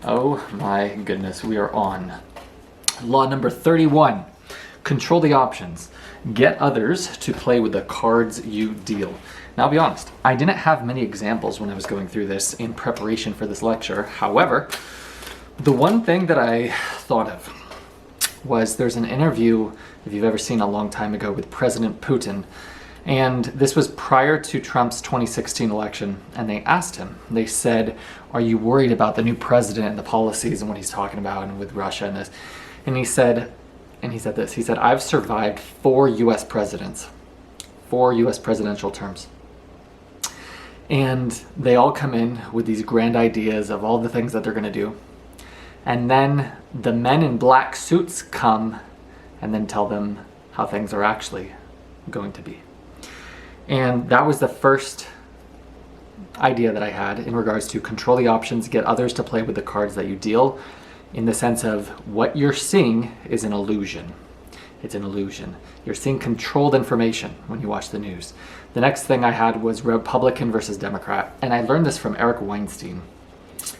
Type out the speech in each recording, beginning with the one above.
Oh my goodness, we are on law number 31. Control the options. Get others to play with the cards you deal. Now, I'll be honest, I didn't have many examples when I was going through this in preparation for this lecture. However, the one thing that I thought of was there's an interview, if you've ever seen a long time ago, with President Putin. And this was prior to Trump's 2016 election. And they asked him, they said, are you worried about the new president and the policies and what he's talking about and with Russia and this? And he said this, he said, I've survived 4 US presidents, 4 US presidential terms. And they all come in with these grand ideas of all the things that they're gonna do. And then the men in black suits come and then tell them how things are actually going to be. And that was the first idea that I had in regards to control the options, get others to play with the cards that you deal, in the sense of what you're seeing is an illusion. It's an illusion. You're seeing controlled information when you watch the news. The next thing I had was Republican versus Democrat. And I learned this from Eric Weinstein.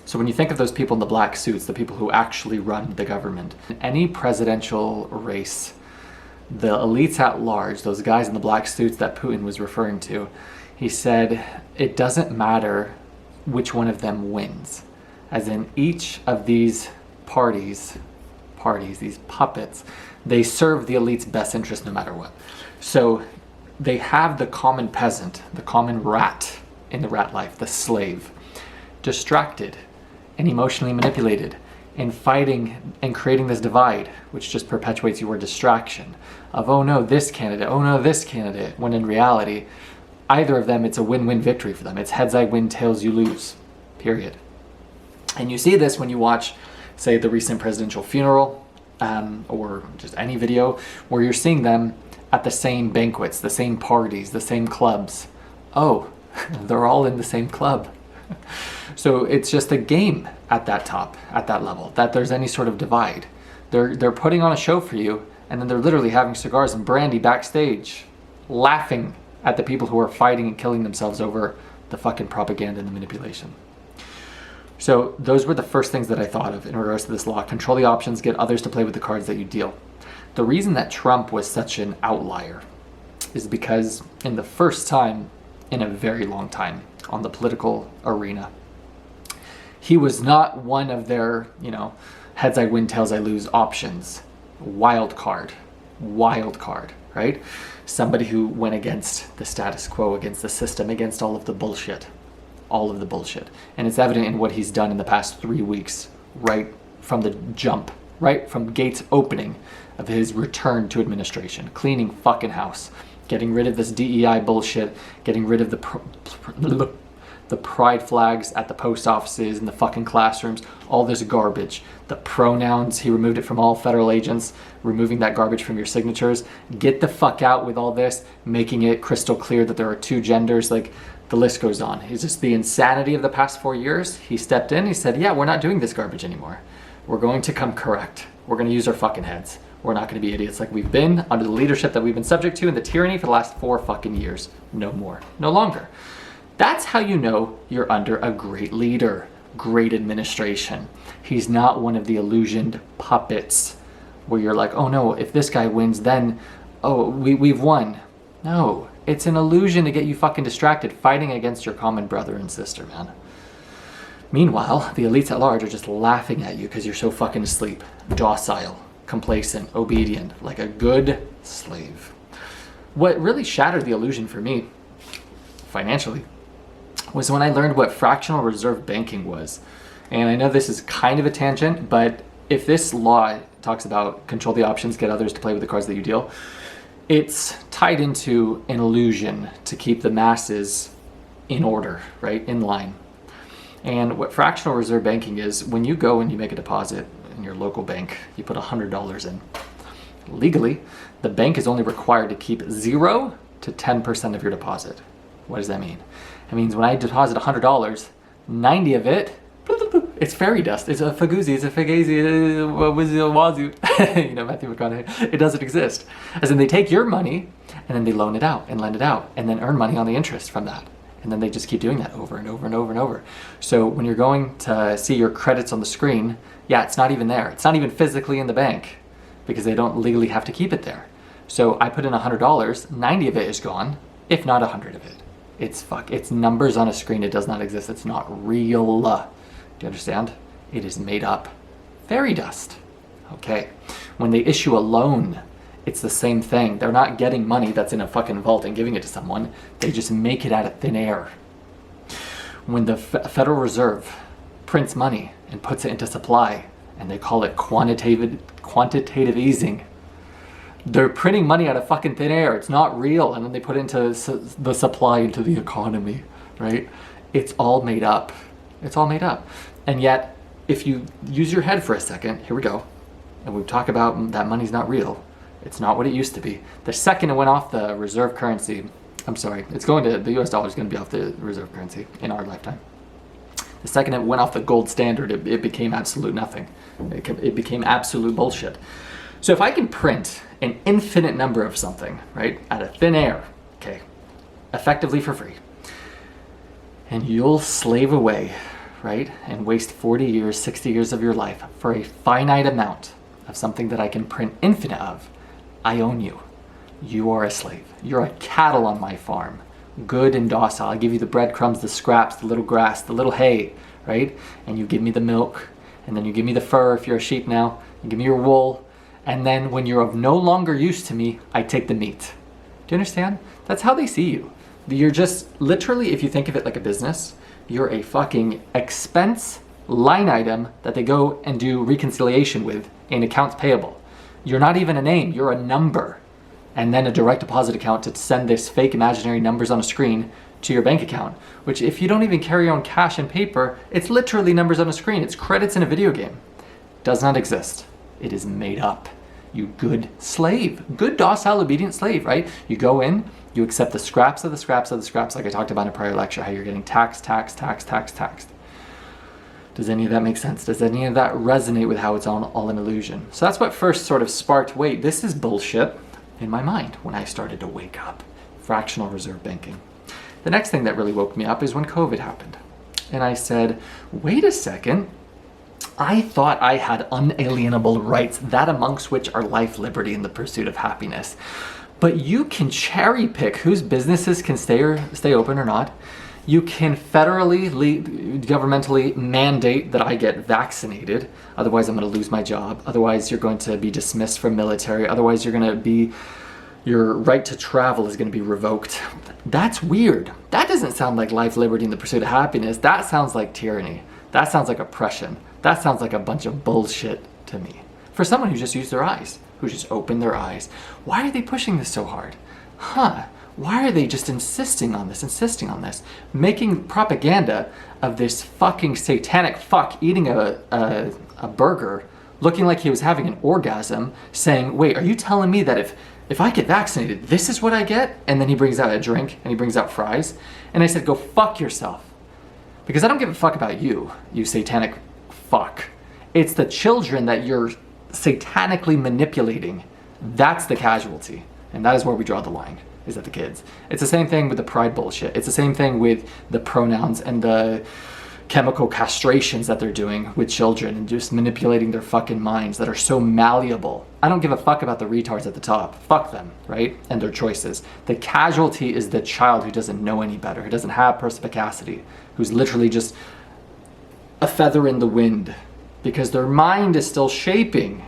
So when you think of those people in the black suits, the people who actually run the government, in any presidential race, the elites at large, those guys in the black suits that Putin was referring to, he said, it doesn't matter which one of them wins. As in each of these parties, these puppets, they serve the elite's best interest no matter what. So they have the common peasant, the common rat in the rat life, the slave, distracted and emotionally manipulated and fighting and creating this divide, which just perpetuates your distraction of, oh no, this candidate, oh no, this candidate, when in reality, either of them, it's a win-win victory for them. It's heads I win, tails you lose, period. And you see this when you watch, say, the recent presidential funeral, or just any video where you're seeing them at the same banquets, the same parties, the same clubs. Oh, they're all in the same club. So it's just a game at that top, at that level, that there's any sort of divide. They're putting on a show for you, and then they're literally having cigars and brandy backstage, laughing at the people who are fighting and killing themselves over the fucking propaganda and the manipulation. So those were the first things that I thought of in regards to this law. Control the options, get others to play with the cards that you deal. The reason that Trump was such an outlier is because in the first time in a very long time on the political arena, he was not one of their, heads I win, tails I lose options. Wild card, right? Somebody who went against the status quo, against the system, against all of the bullshit. And it's evident in what he's done in the past 3 weeks, right from the jump, right from Gates' opening of his return to administration, cleaning fucking house, getting rid of this DEI bullshit, getting rid of the pride flags at the post offices and the fucking classrooms, all this garbage. The pronouns, he removed it from all federal agents, removing that garbage from your signatures. Get the fuck out with all this, making it crystal clear that there are 2 genders, like the list goes on. It's just the insanity of the past 4 years. He stepped in, he said, yeah, we're not doing this garbage anymore. We're going to come correct. We're gonna use our fucking heads. We're not gonna be idiots like we've been under the leadership that we've been subject to and the tyranny for the last 4 fucking years. No more, no longer. That's how you know you're under a great leader, great administration. He's not one of the illusioned puppets where you're like, oh no, if this guy wins, then, oh, we've won. No, it's an illusion to get you fucking distracted fighting against your common brother and sister, man. Meanwhile, the elites at large are just laughing at you because you're so fucking asleep, docile, complacent, obedient, like a good slave. What really shattered the illusion for me, financially, was when I learned what fractional reserve banking was. And I know this is kind of a tangent, but if this law talks about control the options, get others to play with the cards that you deal, it's tied into an illusion to keep the masses in order, right, in line. And what fractional reserve banking is, when you go and you make a deposit in your local bank, you put $100 in. Legally, the bank is only required to keep 0 to 10% of your deposit. What does that mean? It means when I deposit $100, 90 of it, it's fairy dust. It's a fagoozy, it's a fagazi, wazoo. Matthew McConaughey. It doesn't exist. As in, they take your money and then they loan it out and lend it out and then earn money on the interest from that. And then they just keep doing that over and over and over and over. So when you're going to see your credits on the screen, yeah, it's not even there. It's not even physically in the bank because they don't legally have to keep it there. So I put in $100, 90 of it is gone, if not 100 of it. It's numbers on a screen. It does not exist. It's not real. Do you understand? It is made up fairy dust. Okay. When they issue a loan, it's the same thing. They're not getting money that's in a fucking vault and giving it to someone. They just make it out of thin air. When the Federal Reserve prints money and puts it into supply, and they call it quantitative easing, they're printing money out of fucking thin air. It's not real. And then they put it into the supply, into the economy, right? It's all made up. It's all made up. And yet, if you use your head for a second, here we go, and we talk about that money's not real. It's not what it used to be. The second it went off the reserve currency, the US dollar is going to be off the reserve currency in our lifetime. The second it went off the gold standard, it became absolute nothing. It became absolute bullshit. So if I can print an infinite number of something, right, out of thin air, okay, effectively for free, and you'll slave away, right, and waste 40 years, 60 years of your life for a finite amount of something that I can print infinite of, I own you. You are a slave. You're a cattle on my farm. Good and docile. I give you the breadcrumbs, the scraps, the little grass, the little hay, right? And you give me the milk, and then you give me the fur if you're a sheep now. You give me your wool, and then when you're of no longer use to me, I take the meat. Do you understand? That's how they see you. You're just literally, if you think of it like a business, you're a fucking expense line item that they go and do reconciliation with in accounts payable. You're not even a name, you're a number. And then a direct deposit account to send this fake imaginary numbers on a screen to your bank account, which if you don't even carry on cash and paper, it's literally numbers on a screen. It's credits in a video game. Does not exist. It is made up. You good slave, good docile obedient slave, right? You go in, you accept the scraps of the scraps of the scraps, like I talked about in a prior lecture, how you're getting taxed. Does any of that make sense? Does any of that resonate with how it's all an illusion? So that's what first sort of sparked, wait, this is bullshit in my mind when I started to wake up. Fractional reserve banking. The next thing that really woke me up is when COVID happened. And I said, wait a second, I thought I had unalienable rights, that amongst which are life, liberty, and the pursuit of happiness. But you can cherry pick whose businesses can stay open or not. You can federally, governmentally mandate that I get vaccinated. Otherwise, I'm going to lose my job. Otherwise, you're going to be dismissed from military. Otherwise, your right to travel is going to be revoked. That's weird. That doesn't sound like life, liberty, and the pursuit of happiness. That sounds like tyranny. That sounds like oppression. That sounds like a bunch of bullshit to me. For someone who just used their eyes, who just opened their eyes. Why are they pushing this so hard? Why are they just insisting on this, making propaganda of this fucking satanic fuck eating a burger, looking like he was having an orgasm, saying, wait, are you telling me that if I get vaccinated, this is what I get? And then he brings out a drink and he brings out fries. And I said, go fuck yourself. Because I don't give a fuck about you, you satanic fuck. It's the children that you're satanically manipulating. That's the casualty. And that is where we draw the line. Is at the kids. It's the same thing with the pride bullshit. It's the same thing with the pronouns and the chemical castrations that they're doing with children and just manipulating their fucking minds that are so malleable. I don't give a fuck about the retards at the top. Fuck them, right? And their choices. The casualty is the child who doesn't know any better, who doesn't have perspicacity, who's literally just a feather in the wind because their mind is still shaping.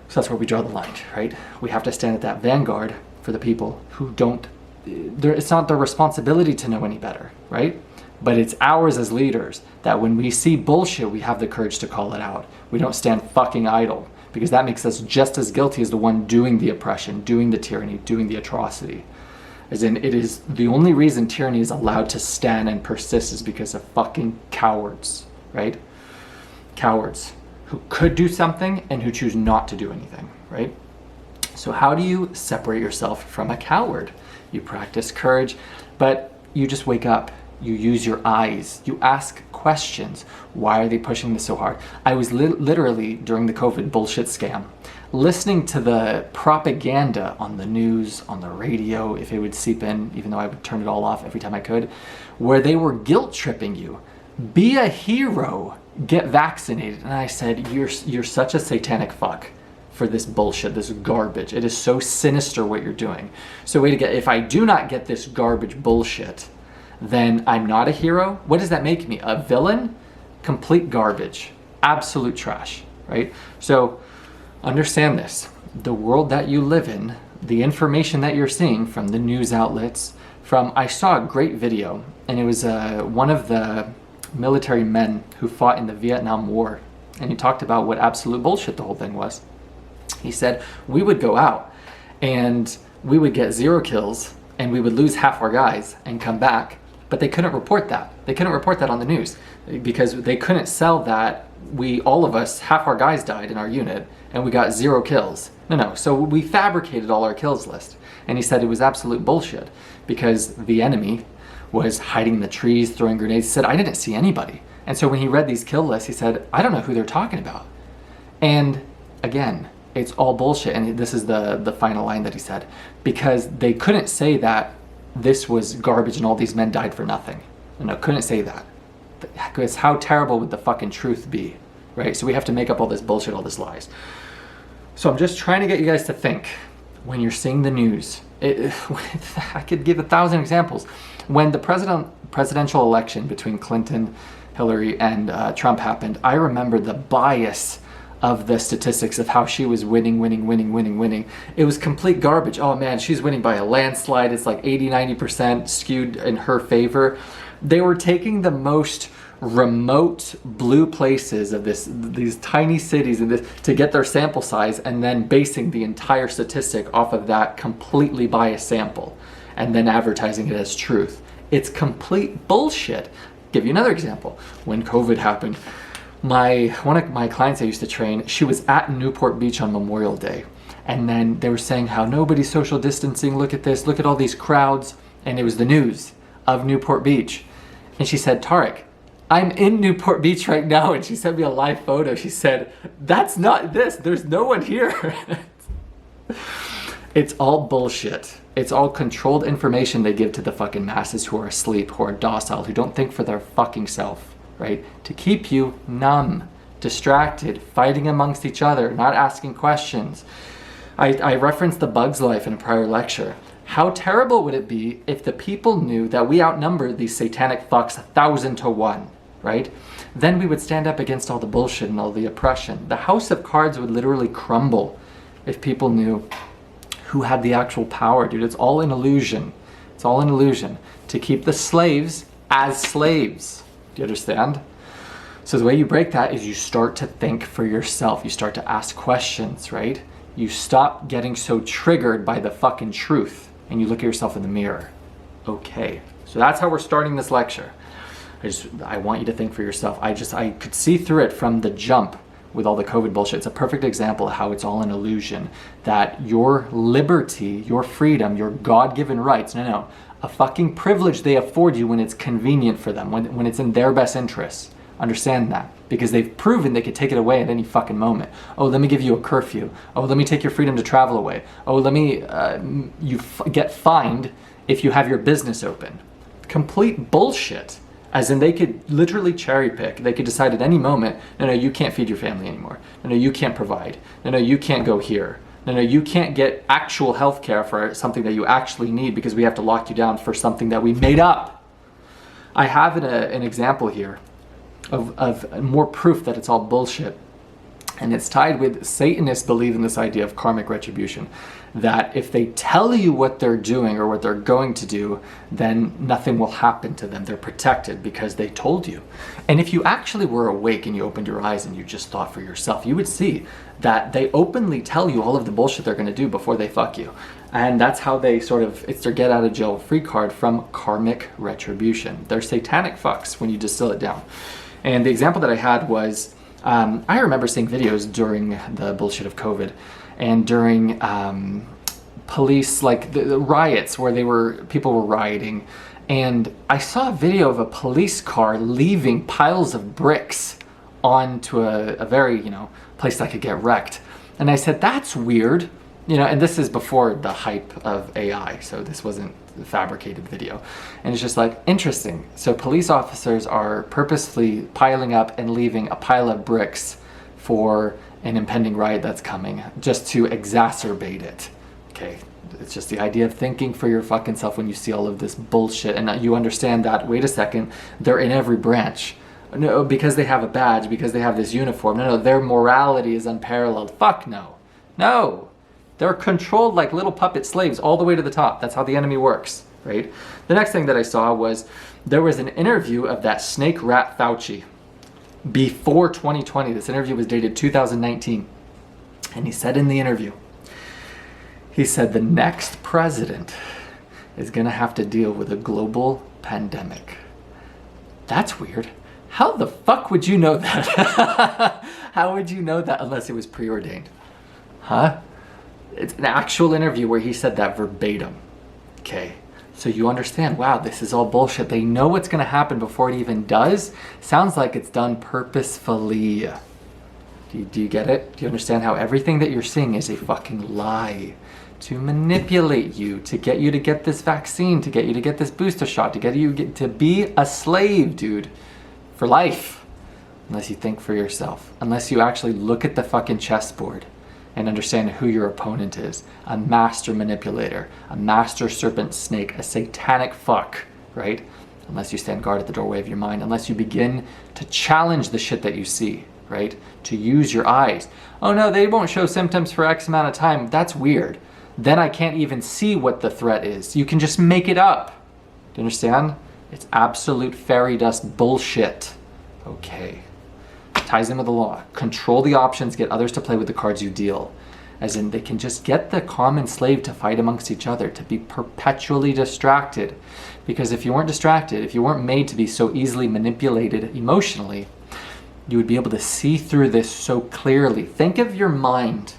So that's where we draw the line, right? We have to stand at that vanguard for the people who don't, it's not their responsibility to know any better, right? But it's ours as leaders that when we see bullshit, we have the courage to call it out. We don't stand fucking idle because that makes us just as guilty as the one doing the oppression, doing the tyranny, doing the atrocity. As in, it is the only reason tyranny is allowed to stand and persist is because of fucking cowards, right? Cowards who could do something and who choose not to do anything, right? So how do you separate yourself from a coward? You practice courage, but you just wake up. You use your eyes. You ask questions. Why are they pushing this so hard? I was literally, during the COVID bullshit scam, listening to the propaganda on the news, on the radio, if it would seep in, even though I would turn it all off every time I could, where they were guilt tripping you. Be a hero. Get vaccinated. And I said, you're such a satanic fuck for this bullshit, this garbage. It is so sinister what you're doing. So if I do not get this garbage bullshit, then I'm not a hero. What does that make me? A villain? Complete garbage. Absolute trash, right? So understand this. The world that you live in, the information that you're seeing from the news outlets, I saw a great video, and it was one of the military men who fought in the Vietnam War, and he talked about what absolute bullshit the whole thing was. He said, we would go out and we would get 0 kills and we would lose half our guys and come back, but they couldn't report that. They couldn't report that on the news because they couldn't sell that all of us, half our guys died in our unit and we got 0 kills. No. So we fabricated all our kills list. And he said it was absolute bullshit because the enemy was hiding in the trees, throwing grenades. He said, I didn't see anybody. And so when he read these kill lists, he said, I don't know who they're talking about. And again, it's all bullshit. And this is the final line that he said, because they couldn't say that this was garbage and all these men died for nothing. No, couldn't say that. Because how terrible would the fucking truth be, right? So we have to make up all this bullshit, all this lies. So I'm just trying to get you guys to think when you're seeing the news. I could give 1,000 examples. When the presidential election between Clinton, Hillary, and Trump happened, I remember the bias of the statistics of how she was winning. It was complete garbage. Oh man, she's winning by a landslide. It's like 80-90% skewed in her favor. They were taking the most remote blue places of these tiny cities to get their sample size, and then basing the entire statistic off of that completely biased sample and then advertising it as truth. It's complete bullshit. Give you another example. When COVID happened, one of my clients I used to train, she was at Newport Beach on Memorial Day, and then they were saying how nobody's social distancing, look at this, look at all these crowds, and it was the news of Newport Beach. And she said, Tarek, I'm in Newport Beach right now, and she sent me a live photo. She said, that's not this, there's no one here. It's all bullshit. It's all controlled information they give to the fucking masses who are asleep, who are docile, who don't think for their fucking self, right? To keep you numb, distracted, fighting amongst each other, not asking questions. I referenced the Bug's Life in a prior lecture. How terrible would it be if the people knew that we outnumbered these satanic fucks 1,000 to 1, right? Then we would stand up against all the bullshit and all the oppression. The house of cards would literally crumble if people knew who had the actual power, dude. It's all an illusion. It's all an illusion to keep the slaves as slaves. Do you understand? So the way you break that is you start to think for yourself. You start to ask questions, right? You stop getting so triggered by the fucking truth and you look at yourself in the mirror. Okay, so that's how we're starting this lecture. I want you to think for yourself. I could see through it from the jump with all the COVID bullshit. It's a perfect example of how it's all an illusion, that your liberty, your freedom, your God-given rights, a fucking privilege they afford you when it's convenient for them, when it's in their best interests. Understand that, because they've proven they could take it away at any fucking moment. Oh, let me give you a curfew. Oh, let me take your freedom to travel away. Oh, let me, get fined if you have your business open. Complete bullshit. As in, they could literally cherry pick. They could decide at any moment, no, you can't feed your family anymore. No, you can't provide. No, you can't go here. No, you can't get actual health care for something that you actually need because we have to lock you down for something that we made up. I have an example here of more proof that it's all bullshit. And it's tied with Satanists believe in this idea of karmic retribution, that if they tell you what they're doing or what they're going to do, then nothing will happen to them. They're protected because they told you. And if you actually were awake and you opened your eyes and you just thought for yourself, you would see that they openly tell you all of the bullshit they're going to do before they fuck you. And that's how they it's their get out of jail free card from karmic retribution. They're satanic fucks when you distill it down. And the example that I had was, I remember seeing videos during the bullshit of COVID and during police, like the riots where people were rioting, And I saw a video of a police car leaving piles of bricks onto a very, place that could get wrecked. And I said, that's weird. And this is before the hype of AI, so this wasn't a fabricated video. And it's just like, interesting. So police officers are purposefully piling up and leaving a pile of bricks for an impending riot that's coming, just to exacerbate it. Okay, it's just the idea of thinking for your fucking self when you see all of this bullshit, and you understand that, wait a second, they're in every branch. No, because they have a badge, because they have this uniform. No, their morality is unparalleled. Fuck no. No. They're controlled like little puppet slaves all the way to the top. That's how the enemy works, right? The next thing that I saw was there was an interview of that snake rat Fauci before 2020. This interview was dated 2019. And he said in the interview, he said the next president is going to have to deal with a global pandemic. That's weird. How the fuck would you know that? How would you know that unless it was preordained? Huh? It's an actual interview where he said that verbatim. Okay, so you understand, wow, this is all bullshit. They know what's going to happen before it even does. Sounds like it's done purposefully. Do you get it? Do you understand how everything that you're seeing is a fucking lie? To manipulate you, to get you to get this vaccine, to get you to get this booster shot, to get you to be a slave, dude, for life. Unless you think for yourself. Unless you actually look at the fucking chessboard and understand who your opponent is. A master manipulator, a master serpent snake, a satanic fuck, right? Unless you stand guard at the doorway of your mind, unless you begin to challenge the shit that you see, right? To use your eyes. Oh no, they won't show symptoms for X amount of time. That's weird. Then I can't even see what the threat is. You can just make it up. Do you understand? It's absolute fairy dust bullshit. Okay. Ties in with the law. Control the options, get others to play with the cards you deal. As in, they can just get the common slave to fight amongst each other, to be perpetually distracted. Because if you weren't distracted, if you weren't made to be so easily manipulated emotionally, you would be able to see through this so clearly. Think of your mind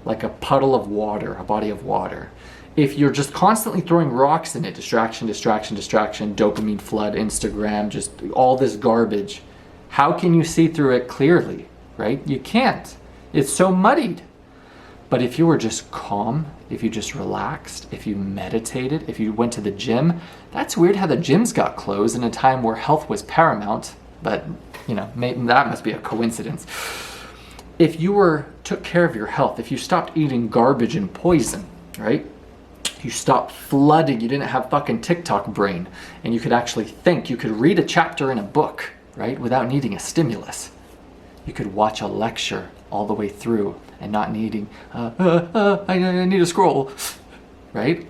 like a puddle of water, a body of water. If you're just constantly throwing rocks in it, distraction, distraction, distraction, dopamine flood, Instagram, just all this garbage, how can you see through it clearly, right? You can't. It's so muddied. But if you were just calm, if you just relaxed, if you meditated, if you went to the gym, that's weird how the gyms got closed in a time where health was paramount, but that must be a coincidence. If you took care of your health, if you stopped eating garbage and poison, right? You stopped flooding, you didn't have fucking TikTok brain, and you could actually think, you could read a chapter in a book, right? Without needing a stimulus. You could watch a lecture all the way through and not needing, I need to scroll, right?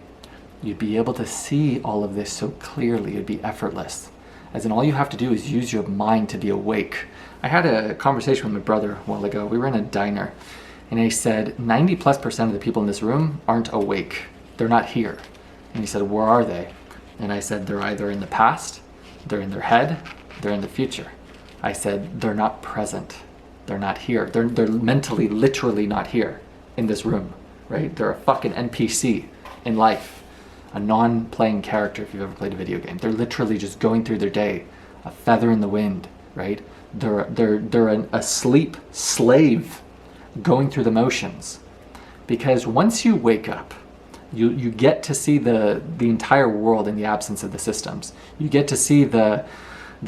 You'd be able to see all of this so clearly, it'd be effortless. As in, all you have to do is use your mind to be awake. I had a conversation with my brother a while ago. We were in a diner, and he said 90+% of the people in this room aren't awake. They're not here. And he said, where are they? And I said, they're either in the past, they're in their head, they're in the future. I said, they're not present. They're not here. They're mentally, literally not here in this room, right? They're a fucking NPC in life, a non-playing character if you've ever played a video game. They're literally just going through their day, a feather in the wind, right? They're an asleep slave going through the motions. Because once you wake up, you get to see the entire world in the absence of the systems. You get to see the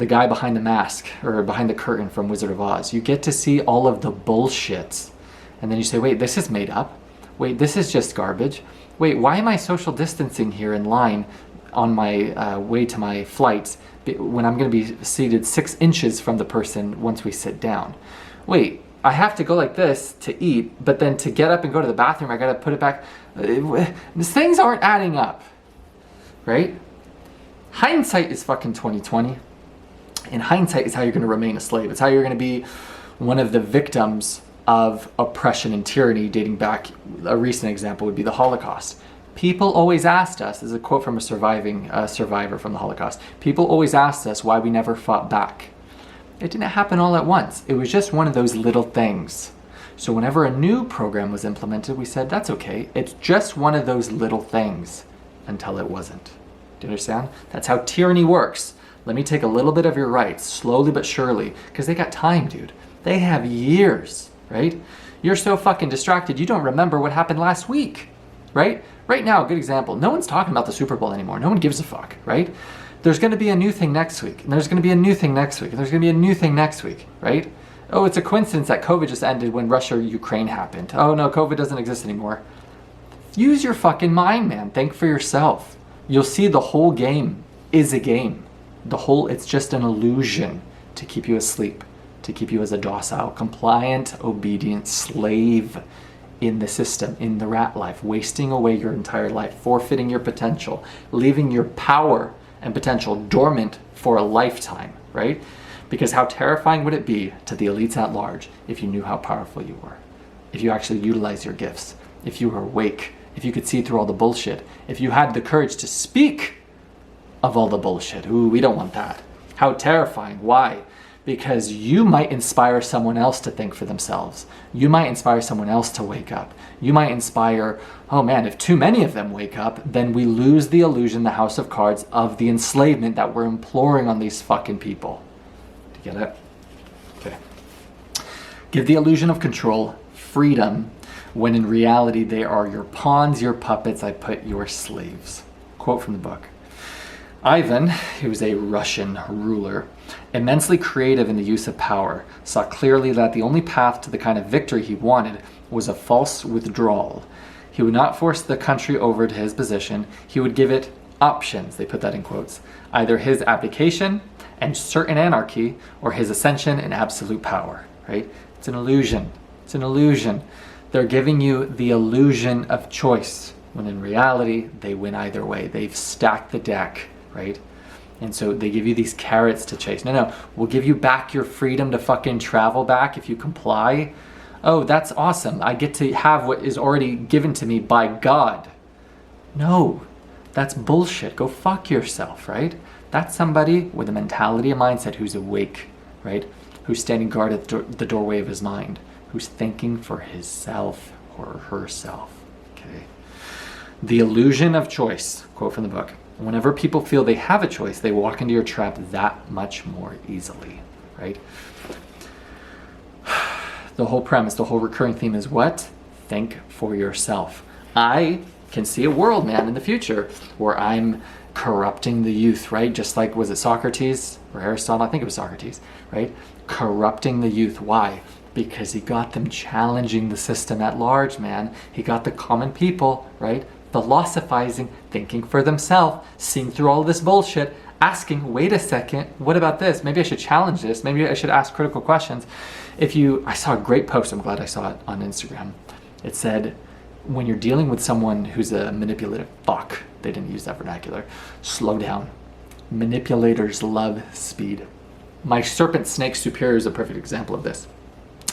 guy behind the mask or behind the curtain from Wizard of Oz. You get to see all of the bullshits. And then you say, wait, this is made up. Wait, this is just garbage. Wait, why am I social distancing here in line on my way to my flights when I'm going to be seated 6 inches from the person once we sit down? Wait, I have to go like this to eat, but then to get up and go to the bathroom, I got to put it back. These things aren't adding up, right? Hindsight is fucking 2020. And hindsight is how you're going to remain a slave. It's how you're going to be one of the victims of oppression and tyranny dating back. A recent example would be the Holocaust. People always asked us, this is a quote from a survivor from the Holocaust, people always asked us why we never fought back. It didn't happen all at once. It was just one of those little things. So whenever a new program was implemented, we said, that's okay. It's just one of those little things, until it wasn't. Do you Do you understand? That's how tyranny works. Let me take a little bit of your rights, slowly but surely, because they got time, dude. They have years, right? You're so fucking distracted, you don't remember what happened last week, right? Right now, a good example, no one's talking about the Super Bowl anymore. No one gives a fuck, right? There's going to be a new thing next week, and there's going to be a new thing next week, and there's going to be a new thing next week, right? Oh, it's a coincidence that COVID just ended when Russia-Ukraine happened. Oh no, COVID doesn't exist anymore. Use your fucking mind, man. Think for yourself. You'll see the whole game is a game. It's just an illusion to keep you asleep, to keep you as a docile, compliant, obedient slave in the system, in the rat life, wasting away your entire life, forfeiting your potential, leaving your power and potential dormant for a lifetime, right? Because how terrifying would it be to the elites at large if you knew how powerful you were, if you actually utilize your gifts, if you were awake, if you could see through all the bullshit, if you had the courage to speak of all the bullshit. Ooh, we don't want that. How terrifying. Why? Because you might inspire someone else to think for themselves. You might inspire someone else to wake up. You might inspire, oh man, if too many of them wake up, then we lose the illusion, the house of cards, of the enslavement that we're imploring on these fucking people. Do you get it? Okay. Give the illusion of control, freedom, when in reality they are your pawns, your puppets, I put your slaves. Quote from the book. Ivan, who was a Russian ruler, immensely creative in the use of power, saw clearly that the only path to the kind of victory he wanted was a false withdrawal. He would not force the country over to his position. He would give it options, they put that in quotes, either his abdication and certain anarchy or his ascension and absolute power, right? It's an illusion. It's an illusion. They're giving you the illusion of choice, when in reality, they win either way. They've stacked the deck, right? And so they give you these carrots to chase. No, we'll give you back your freedom to fucking travel back if you comply. Oh, that's awesome. I get to have what is already given to me by God. No, that's bullshit. Go fuck yourself, right? That's somebody with a mentality, a mindset who's awake, right? Who's standing guard at the doorway of his mind, who's thinking for himself or herself, okay? The illusion of choice, quote from the book. Whenever people feel they have a choice, they walk into your trap that much more easily, right? The whole premise, the whole recurring theme is what? Think for yourself. I can see a world, man, in the future where I'm corrupting the youth, right? Just like, was it Socrates or Aristotle? I think it was Socrates, right? Corrupting the youth. Why? Because he got them challenging the system at large, man. He got the common people, right? Philosophizing, thinking for themselves, seeing through all this bullshit, asking, wait a second, what about this? Maybe I should challenge this. Maybe I should ask critical questions. I saw a great post, I'm glad I saw it on Instagram. It said, when you're dealing with someone who's a manipulative fuck, they didn't use that vernacular, slow down. Manipulators love speed. My serpent snake superior is a perfect example of this.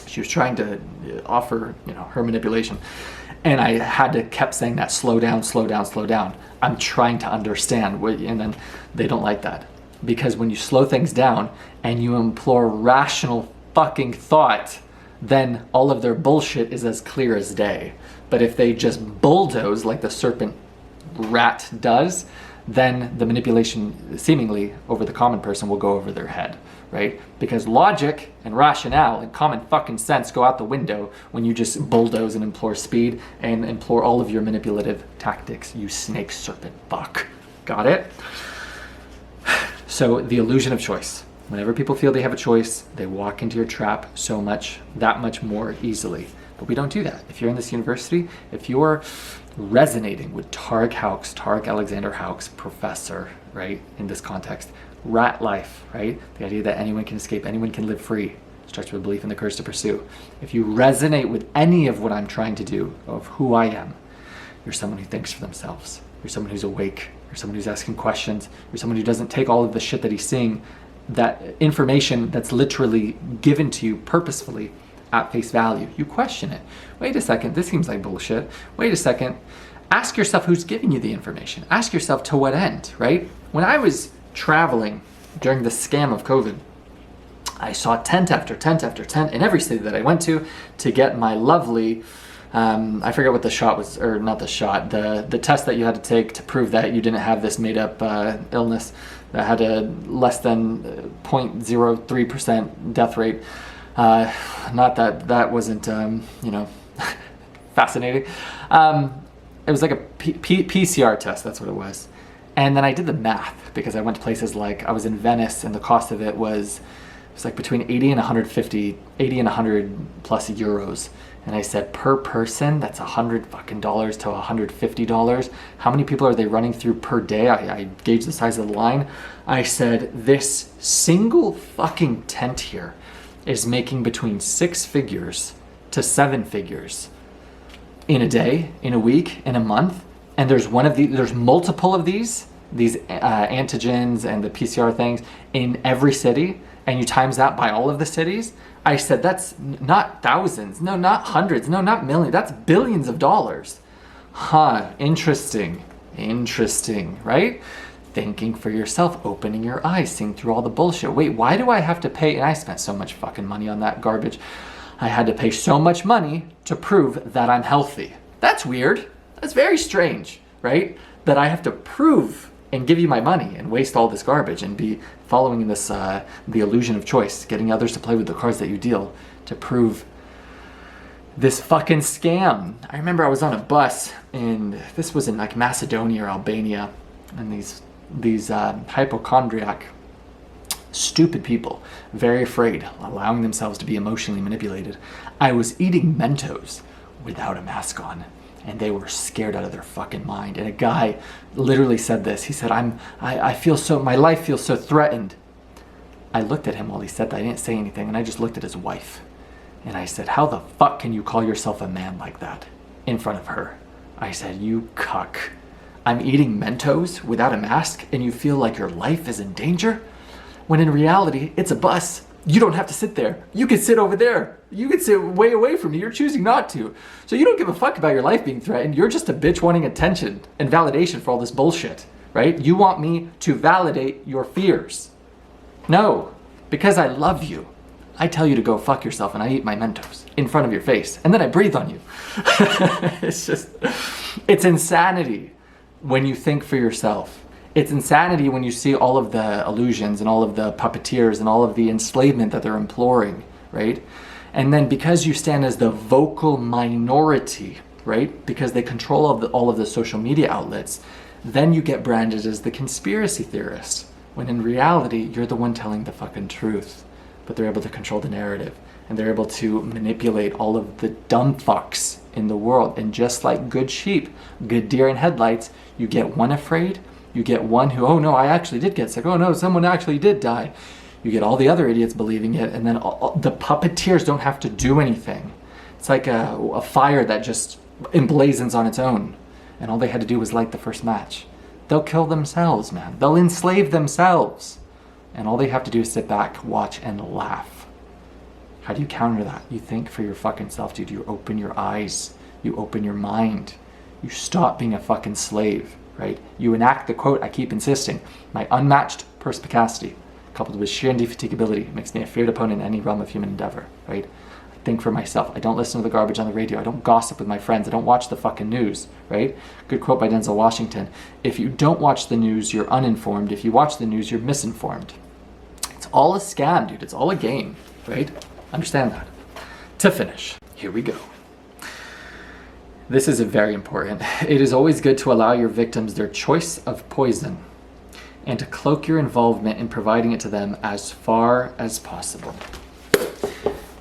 She was trying to offer, her manipulation. And I kept saying that, slow down, slow down, slow down. I'm trying to understand. And then they don't like that. Because when you slow things down and you implore rational fucking thought, then all of their bullshit is as clear as day. But if they just bulldoze like the serpent rat does, then the manipulation seemingly over the common person will go over their head, right? Because logic and rationale and common fucking sense go out the window when you just bulldoze and implore speed and implore all of your manipulative tactics, you snake serpent fuck. Got it? So the illusion of choice. Whenever people feel they have a choice, they walk into your trap that much more easily. But we don't do that. If you're in this university, if you're resonating with Tarek Alexander Houck's professor, right, in this context, rat life, right, the idea that anyone can escape, anyone can live free, starts with belief in the courage to pursue. If you resonate with any of what I'm trying to do, of who I am, you're someone who thinks for themselves. You're someone who's awake. You're someone who's asking questions. You're someone who doesn't take all of the shit that he's seeing, that information that's literally given to you purposefully at face value. You question it. Wait a second, this seems like bullshit. Wait a second. Ask yourself who's giving you the information. Ask yourself to what end, right? When I was traveling during the scam of COVID, I saw tent after tent after tent in every city that I went to get my lovely I forget what the shot was, or not the shot, the test that you had to take to prove that you didn't have this made up illness that had a less than 0.03% death rate. Not that wasn't, fascinating. It was like a PCR test, that's what it was. And then I did the math because I went to places like, I was in Venice and the cost of it was like between 80 and 150, 80 and 100 plus euros. And I said, per person, that's $100 fucking dollars to $150. How many people are they running through per day? I gauged the size of the line. I said, this single fucking tent here is making between 6 figures to 7 figures in a day, in a week, in a month. And there's multiple of these antigens and the PCR things in every city. And you times that by all of the cities. I said, that's not thousands, no, not hundreds, no, not millions, that's billions of dollars. Interesting, right? Thinking for yourself, opening your eyes, seeing through all the bullshit. Wait, why do I have to pay? And I spent so much fucking money on that garbage. I had to pay so much money to prove that I'm healthy. That's weird. That's very strange, right? That I have to prove and give you my money and waste all this garbage and be following this, the illusion of choice, getting others to play with the cards that you deal to prove this fucking scam. I remember I was on a bus this was in like Macedonia or Albania, and these hypochondriac, stupid people, very afraid, allowing themselves to be emotionally manipulated. I was eating Mentos without a mask on. And they were scared out of their fucking mind. And a guy literally said this. He said, I feel so, my life feels so threatened. I looked at him while he said that. I didn't say anything. And I just looked at his wife. And I said, how the fuck can you call yourself a man like that in front of her? I said, you cuck. I'm eating Mentos without a mask and you feel like your life is in danger? When in reality, it's a bus. You don't have to sit there. You can sit over there. You can sit way away from me. You're choosing not to. So you don't give a fuck about your life being threatened. You're just a bitch wanting attention and validation for all this bullshit, right? You want me to validate your fears. No, because I love you. I tell you to go fuck yourself and I eat my Mentos in front of your face and then I breathe on you. It's insanity when you think for yourself. It's insanity when you see all of the illusions and all of the puppeteers and all of the enslavement that they're imploring, right? And then because you stand as the vocal minority, right? Because they control all of the social media outlets, then you get branded as the conspiracy theorist. When in reality, you're the one telling the fucking truth. But they're able to control the narrative. And they're able to manipulate all of the dumb fucks in the world. And just like good sheep, good deer in headlights, you get one afraid. You get one who, oh no, I actually did get sick. Oh no, someone actually did die. You get all the other idiots believing it, and then the puppeteers don't have to do anything. It's like a fire that just emblazons on its own, and all they had to do was light the first match. They'll kill themselves, man. They'll enslave themselves, and all they have to do is sit back, watch, and laugh. How do you counter that? You think for your fucking self, dude. You open your eyes. You open your mind. You stop being a fucking slave. Right? You enact the quote I keep insisting. My unmatched perspicacity, coupled with sheer indefatigability, makes me a feared opponent in any realm of human endeavor. Right? I think for myself. I don't listen to the garbage on the radio. I don't gossip with my friends. I don't watch the fucking news. Right? Good quote by Denzel Washington. If you don't watch the news, you're uninformed. If you watch the news, you're misinformed. It's all a scam, dude. It's all a game. Right? Understand that. To finish, here we go. This is very important. It is always good to allow your victims their choice of poison and to cloak your involvement in providing it to them as far as possible.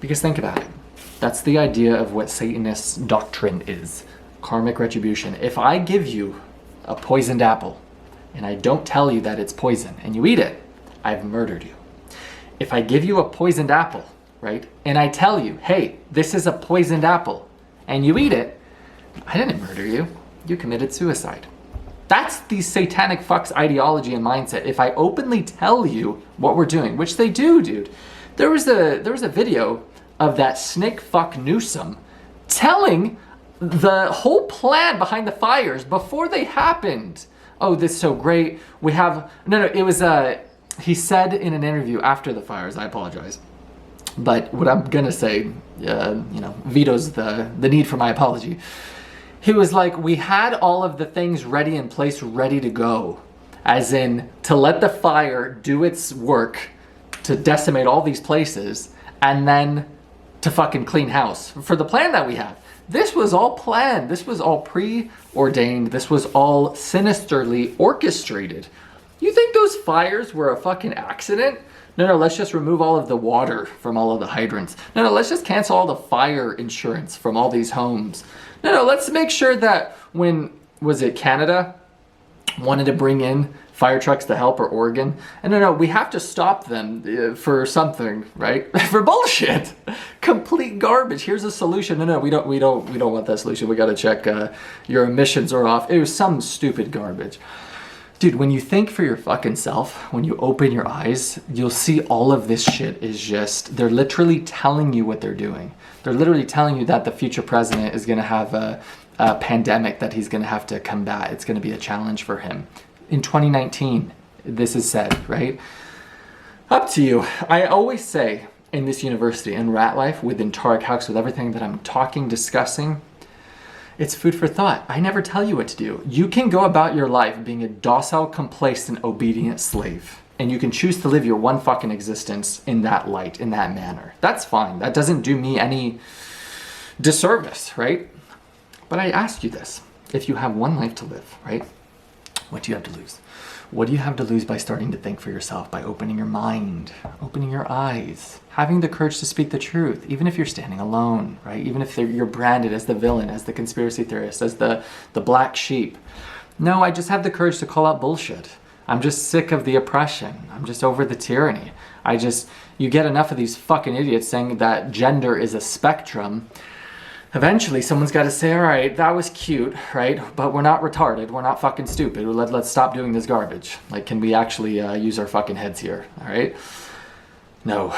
Because think about it. That's the idea of what Satanist doctrine is. Karmic retribution. If I give you a poisoned apple and I don't tell you that it's poison and you eat it, I've murdered you. If I give you a poisoned apple, right, and I tell you, hey, this is a poisoned apple, and you eat it, I didn't murder you. You committed suicide. That's the satanic fucks ideology and mindset. If I openly tell you what we're doing, which they do, dude. There was a video of that snake fuck Newsom telling the whole plan behind the fires before they happened. Oh, this is so great. We have... No, it was... he said in an interview after the fires, I apologize. But what I'm gonna say, vetoes the need for my apology. He was like, we had all of the things ready in place, ready to go. As in, to let the fire do its work, to decimate all these places, and then to fucking clean house. For the plan that we have. This was all planned. This was all preordained. This was all sinisterly orchestrated. You think those fires were a fucking accident? No, let's just remove all of the water from all of the hydrants. No, let's just cancel all the fire insurance from all these homes. No, let's make sure that when, was it Canada, wanted to bring in fire trucks to help, or Oregon? And no, we have to stop them for something, right? For bullshit. Complete garbage. Here's a solution. No, we don't want that solution. We got to check your emissions are off. It was some stupid garbage. Dude, when you think for your fucking self, when you open your eyes, you'll see all of this shit is just, they're literally telling you what they're doing. They're literally telling you that the future president is going to have a pandemic that he's going to have to combat. It's going to be a challenge for him. In 2019, this is said, right? Up to you. I always say in this university, in Rat Life, within Tarek House, with everything that I'm talking, discussing, it's food for thought. I never tell you what to do. You can go about your life being a docile, complacent, obedient slave. And you can choose to live your one fucking existence in that light, in that manner. That's fine. That doesn't do me any disservice, right? But I ask you this. If you have one life to live, right? What do you have to lose? What do you have to lose by starting to think for yourself, by opening your mind, opening your eyes, having the courage to speak the truth, even if you're standing alone, right? Even if you're branded as the villain, as the conspiracy theorist, as the black sheep. No, I just have the courage to call out bullshit. I'm just sick of the oppression. I'm just over the tyranny. You get enough of these fucking idiots saying that gender is a spectrum. Eventually, someone's got to say, all right, that was cute, right? But we're not retarded. We're not fucking stupid. Let's stop doing this garbage. Like, can we actually use our fucking heads here, all right? No.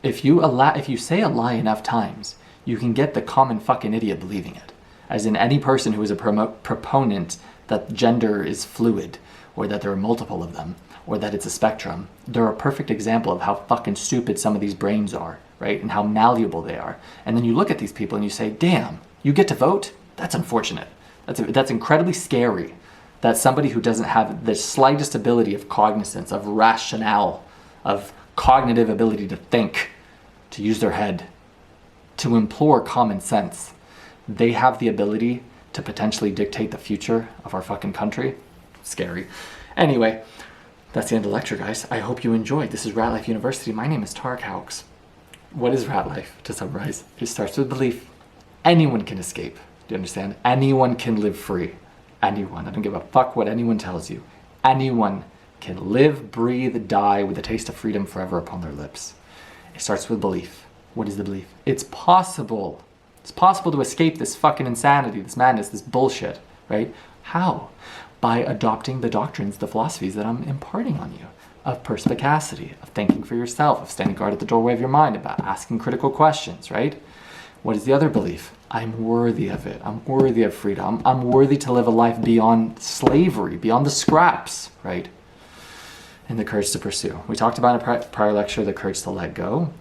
If you say a lie enough times, you can get the common fucking idiot believing it. As in any person who is a proponent that gender is fluid, or that there are multiple of them, or that it's a spectrum. They're a perfect example of how fucking stupid some of these brains are, right? And how malleable they are. And then you look at these people and you say, damn, you get to vote? That's unfortunate. That's incredibly scary. That somebody who doesn't have the slightest ability of cognizance, of rationale, of cognitive ability to think, to use their head, to implore common sense, they have the ability to potentially dictate the future of our fucking country. Scary. Anyway, that's the end of the lecture, guys. I hope you enjoyed. This is Rat Life University. My name is Tarek Haux. What is Rat Life? To summarize, it starts with belief. Anyone can escape. Do you understand? Anyone can live free. Anyone. I don't give a fuck what anyone tells you. Anyone can live, breathe, die with a taste of freedom forever upon their lips. It starts with belief. What is the belief? It's possible. It's possible to escape this fucking insanity, this madness, this bullshit, right? How? By adopting the doctrines, the philosophies that I'm imparting on you, of perspicacity, of thinking for yourself, of standing guard at the doorway of your mind, about asking critical questions, right? What is the other belief? I'm worthy of it. I'm worthy of freedom. I'm worthy to live a life beyond slavery, beyond the scraps, right? And the courage to pursue. We talked about in a prior lecture the courage to let go,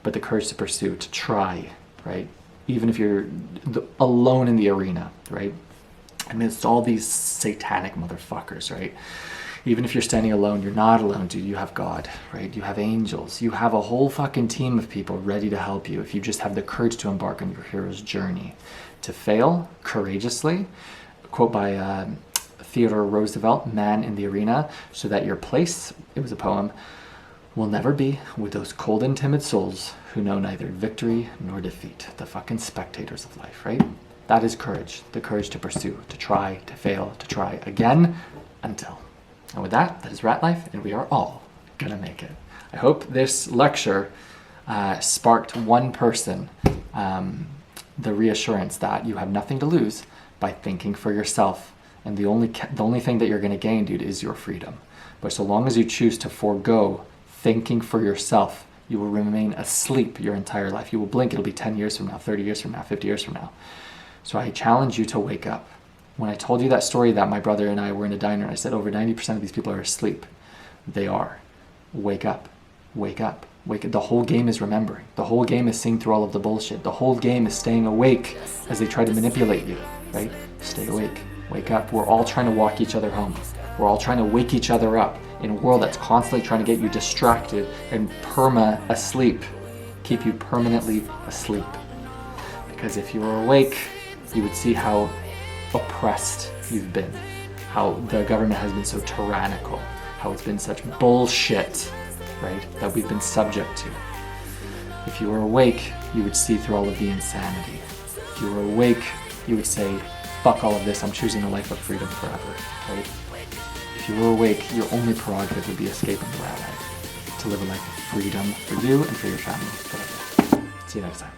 but the courage to pursue, to try, right? Even if you're alone in the arena, right? Amidst all these satanic motherfuckers, right? Even if you're standing alone, you're not alone, dude. You have God, right? You have angels. You have a whole fucking team of people ready to help you if you just have the courage to embark on your hero's journey. To fail courageously, a quote by Theodore Roosevelt, man in the arena, so that your place, it was a poem, will never be with those cold and timid souls who know neither victory nor defeat. The fucking spectators of life, right? That is courage. The courage to pursue, to try, to fail, to try again until. And with that, that is Rat Life, and we are all gonna make it. I hope this lecture sparked one person the reassurance that you have nothing to lose by thinking for yourself. And the only thing that you're gonna gain, dude, is your freedom. But so long as you choose to forego thinking for yourself, you will remain asleep your entire life. You will blink, it'll be 10 years from now, 30 years from now, 50 years from now. So I challenge you to wake up. When I told you that story that my brother and I were in a diner, I said over 90% of these people are asleep. They are. Wake up. Wake up. The whole game is remembering. The whole game is seeing through all of the bullshit. The whole game is staying awake as they try to manipulate you, right? Stay awake. Wake up. We're all trying to walk each other home. We're all trying to wake each other up in a world that's constantly trying to get you distracted and asleep. Keep you permanently asleep. Because if you were awake, you would see how oppressed you've been. How the government has been so tyrannical. How it's been such bullshit, right, that we've been subject to. If you were awake, you would see through all of the insanity. If you were awake, you would say, fuck all of this, I'm choosing a life of freedom forever, right? If you were awake, your only prerogative would be escaping the rat life, to live a life of freedom for you and for your family forever. See you next time.